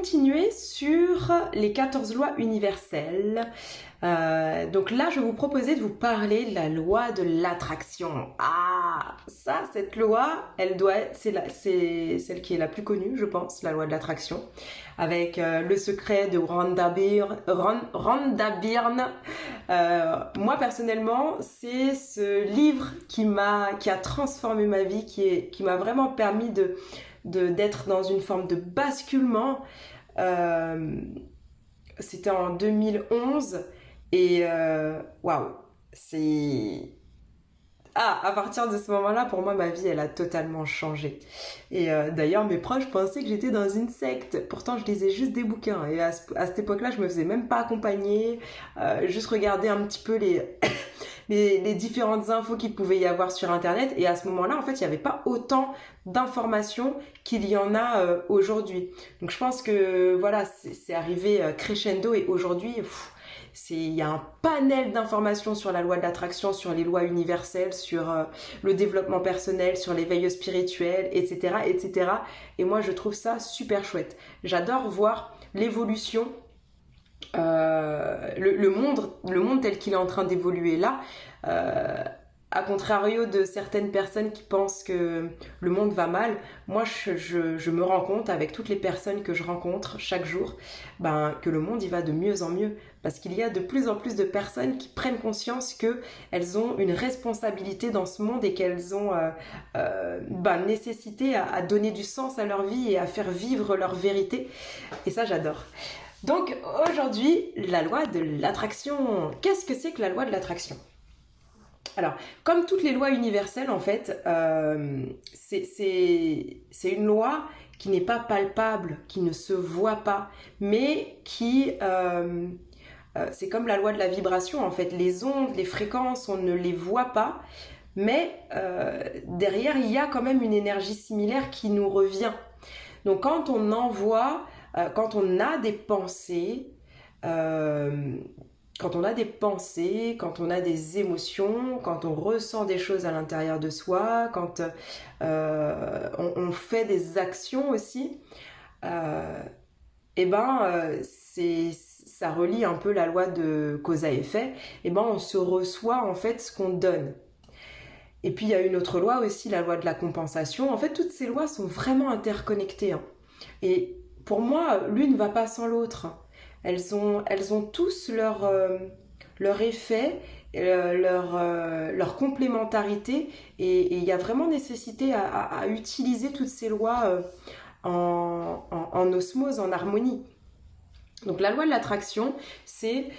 continuer sur les 14 lois universelles. Donc là, je vais vous proposer de vous parler de la loi de l'attraction. Ah, ça, cette loi, c'est celle qui est la plus connue, je pense, la loi de l'attraction, avec le secret de Rhonda Byrne. Moi, personnellement, c'est ce livre qui a transformé ma vie, qui m'a vraiment permis d'être dans une forme de basculement. C'était en 2011 et waouh, à partir de ce moment-là, pour moi, ma vie, elle a totalement changé. Et d'ailleurs, mes proches pensaient que j'étais dans une secte. Pourtant, je lisais juste des bouquins. Et à cette époque-là, je me faisais même pas accompagner. Juste regarder un petit peu les différentes infos qu'il pouvait y avoir sur Internet. Et à ce moment-là, en fait, il n'y avait pas autant d'informations qu'il y en a aujourd'hui. Donc, je pense que, voilà, c'est arrivé crescendo. Et aujourd'hui, il y a un panel d'informations sur la loi de l'attraction, sur les lois universelles, sur le développement personnel, sur l'éveil spirituel, etc., etc. Et moi, je trouve ça super chouette. J'adore voir l'évolution, le monde tel qu'il est en train d'évoluer là. À contrario de certaines personnes qui pensent que le monde va mal, moi je me rends compte avec toutes les personnes que je rencontre chaque jour, que le monde il va de mieux en mieux, parce qu'il y a de plus en plus de personnes qui prennent conscience qu'elles ont une responsabilité dans ce monde et qu'elles ont nécessité à donner du sens à leur vie et à faire vivre leur vérité. Et ça, j'adore. Donc aujourd'hui, la loi de l'attraction. Qu'est-ce que c'est que la loi de l'attraction ? Alors, comme toutes les lois universelles, en fait, c'est une loi qui n'est pas palpable, qui ne se voit pas, mais c'est comme la loi de la vibration, en fait. Les ondes, les fréquences, on ne les voit pas, mais derrière, il y a quand même une énergie similaire qui nous revient. Donc, quand on quand on a des pensées, quand on a des émotions, quand on ressent des choses à l'intérieur de soi, quand on fait des actions aussi, ça relie un peu la loi de cause à effet. On se reçoit en fait ce qu'on donne. Et puis il y a une autre loi aussi, la loi de la compensation. En fait, toutes ces lois sont vraiment interconnectées, hein. Et pour moi, l'une ne va pas sans l'autre. Elles ont tous leur effet, leur complémentarité, et il y a vraiment nécessité à utiliser toutes ces lois en osmose, en harmonie. Donc la loi de l'attraction, c'est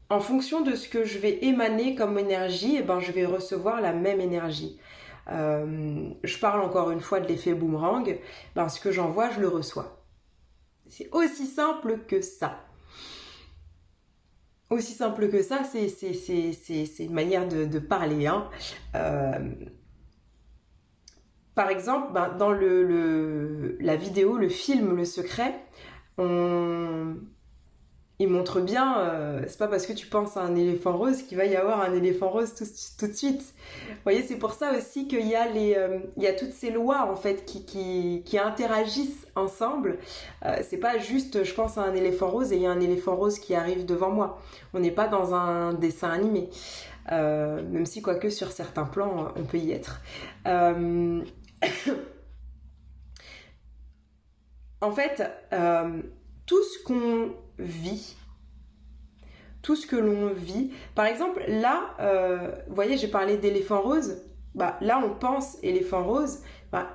en fonction de ce que je vais émaner comme énergie, je vais recevoir la même énergie. Je parle encore une fois de l'effet boomerang, ce que j'envoie, je le reçois. C'est aussi simple que ça. Aussi simple que ça, c'est une manière de parler, hein. Par exemple, dans la vidéo, le film Le Secret, il montre bien, c'est pas parce que tu penses à un éléphant rose qu'il va y avoir un éléphant rose tout de suite. Vous voyez, c'est pour ça aussi qu'il y a il y a toutes ces lois en fait qui interagissent ensemble. C'est pas juste je pense à un éléphant rose et il y a un éléphant rose qui arrive devant moi. On n'est pas dans un dessin animé, même si quoique sur certains plans on peut y être. En fait, tout ce qu'on vit, tout ce que l'on vit, par exemple là, vous voyez, j'ai parlé d'éléphant rose, là on pense éléphant rose,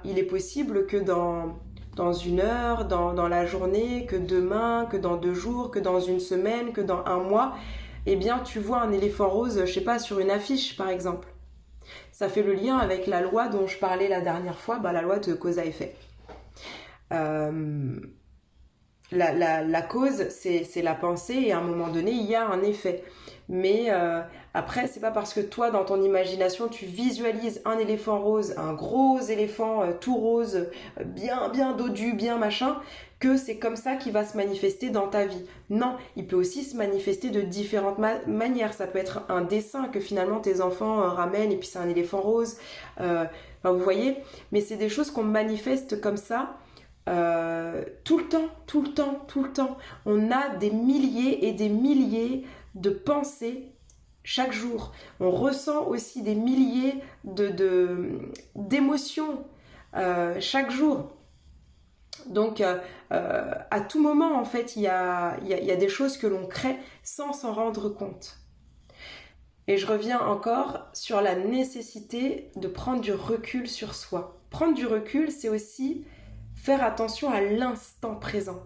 il est possible que dans une heure, dans la journée, que demain, que dans 2 jours, que dans une semaine, que dans 1 mois, tu vois un éléphant rose, je sais pas, sur une affiche par exemple. Ça fait le lien avec la loi dont je parlais la dernière fois, la loi de cause à effet. La cause, c'est la pensée, et à un moment donné, il y a un effet. Mais après, c'est pas parce que toi, dans ton imagination, tu visualises un éléphant rose, un gros éléphant tout rose, bien dodu, bien machin, que c'est comme ça qu'il va se manifester dans ta vie. Non, il peut aussi se manifester de différentes manières. Ça peut être un dessin que finalement tes enfants ramènent, et puis c'est un éléphant rose. Vous voyez, mais c'est des choses qu'on manifeste comme ça tout le temps, tout le temps, tout le temps. On a des milliers et des milliers de pensées chaque jour. On ressent aussi des milliers d'émotions chaque jour. Donc, à tout moment, en fait, il y a des choses que l'on crée sans s'en rendre compte. Et je reviens encore sur la nécessité de prendre du recul sur soi. Prendre du recul, c'est aussi faire attention à l'instant présent.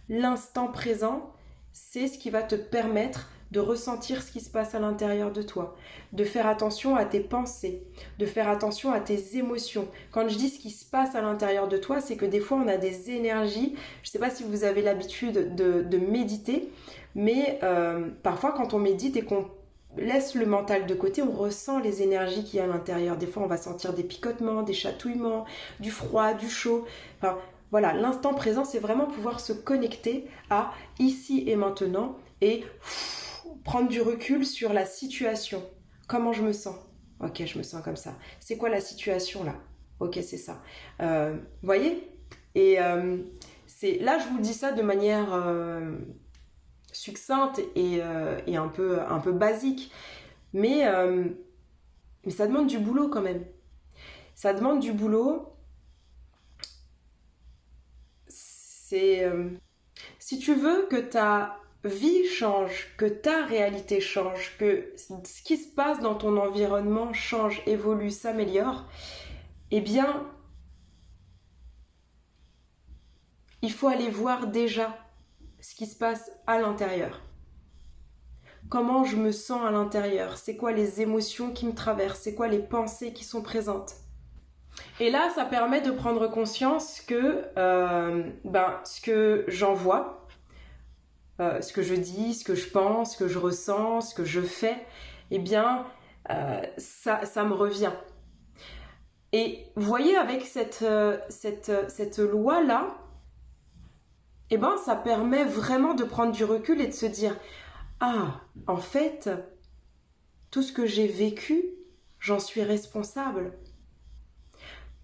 L'instant présent, c'est ce qui va te permettre de ressentir ce qui se passe à l'intérieur de toi, de faire attention à tes pensées, de faire attention à tes émotions. Quand je dis ce qui se passe à l'intérieur de toi, c'est que des fois on a des énergies, je ne sais pas si vous avez l'habitude de méditer, mais parfois quand on médite et qu'on laisse le mental de côté, on ressent les énergies qu'il y a à l'intérieur. Des fois on va sentir des picotements, des chatouillements, du froid, du chaud, enfin voilà, l'instant présent, c'est vraiment pouvoir se connecter à ici et maintenant et prendre du recul sur la situation. Comment je me sens? Ok, je me sens comme ça. C'est quoi la situation là? Ok, c'est ça. Vous voyez? Et là, je vous dis ça de manière succincte et un peu basique. Mais ça demande du boulot quand même. Ça demande du boulot. Si tu veux que ta vie change, que ta réalité change, que ce qui se passe dans ton environnement change, évolue, s'améliore, eh bien, il faut aller voir déjà ce qui se passe à l'intérieur. Comment je me sens à l'intérieur? C'est quoi les émotions qui me traversent? C'est quoi les pensées qui sont présentes? Et là, ça permet de prendre conscience que ce que j'envoie, ce que je dis, ce que je pense, ce que je ressens, ce que je fais, eh bien, ça me revient. Et vous voyez, avec cette loi-là, eh ben, ça permet vraiment de prendre du recul et de se dire « Ah, en fait, tout ce que j'ai vécu, j'en suis responsable. »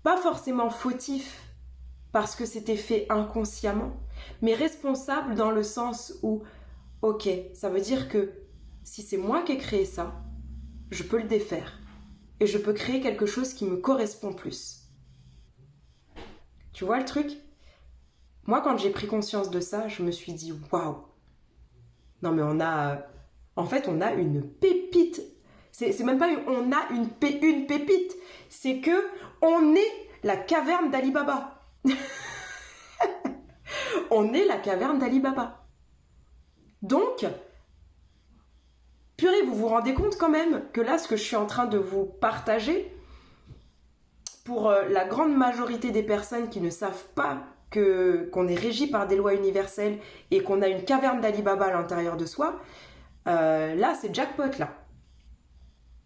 Pas forcément fautif, parce que c'était fait inconsciemment, mais responsable dans le sens où, ok, ça veut dire que si c'est moi qui ai créé ça, je peux le défaire et je peux créer quelque chose qui me correspond plus. Tu vois le truc? Moi, quand j'ai pris conscience de ça, je me suis dit, waouh! Non mais on a une pépite. C'est même pas on a une pépite, c'est que on est la caverne d'Ali Baba. On est la caverne d'Ali Baba. Donc, purée, vous vous rendez compte quand même que là, ce que je suis en train de vous partager, pour la grande majorité des personnes qui ne savent pas qu'on est régi par des lois universelles et qu'on a une caverne d'Ali Baba à l'intérieur de soi, là, c'est jackpot, là.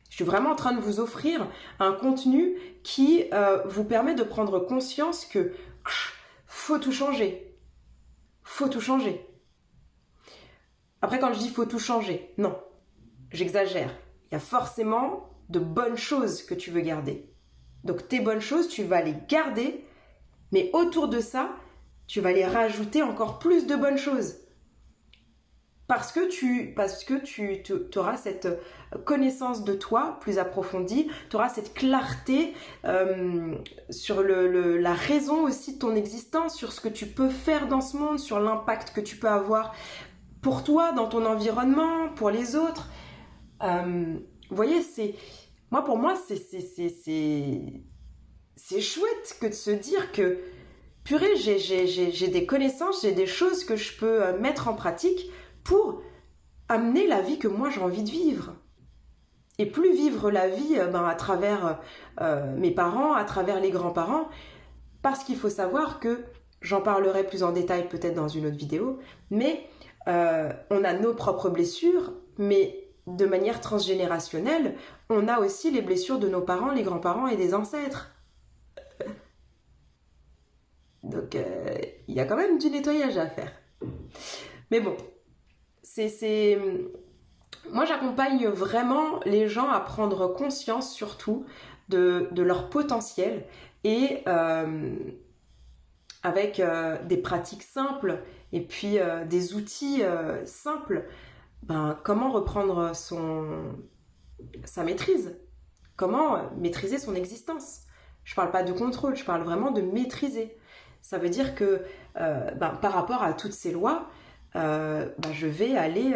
Je suis vraiment en train de vous offrir un contenu qui vous permet de prendre conscience que faut tout changer. Faut tout changer. Après, quand je dis faut tout changer, non, j'exagère. Il y a forcément de bonnes choses que tu veux garder. Donc, tes bonnes choses, tu vas les garder, mais autour de ça, tu vas les rajouter encore plus de bonnes choses. Parce que tu auras cette connaissance de toi plus approfondie, tu auras cette clarté sur la raison aussi de ton existence, sur ce que tu peux faire dans ce monde, sur l'impact que tu peux avoir pour toi, dans ton environnement, pour les autres. Vous voyez, pour moi, c'est chouette que de se dire que, purée, j'ai des connaissances, j'ai des choses que je peux mettre en pratique pour amener la vie que moi j'ai envie de vivre. Et plus vivre la vie à travers mes parents, à travers les grands-parents, parce qu'il faut savoir que, j'en parlerai plus en détail peut-être dans une autre vidéo, mais on a nos propres blessures, mais de manière transgénérationnelle, on a aussi les blessures de nos parents, les grands-parents et des ancêtres. Donc, il y a quand même du nettoyage à faire. Mais bon, moi, j'accompagne vraiment les gens à prendre conscience surtout de leur potentiel et à avec des pratiques simples et puis des outils simples, ben, comment reprendre sa maîtrise? Comment maîtriser son existence? Je ne parle pas de contrôle, je parle vraiment de maîtriser. Ça veut dire que ben, par rapport à toutes ces lois, ben, je vais aller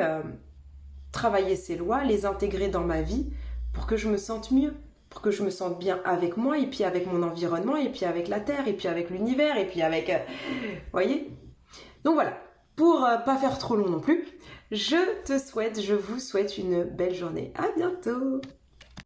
travailler ces lois, les intégrer dans ma vie pour que je me sente mieux, pour que je me sente bien avec moi et puis avec mon environnement et puis avec la terre et puis avec l'univers et puis avec... vous voyez? Donc voilà, pour pas faire trop long non plus, je vous souhaite une belle journée. À bientôt!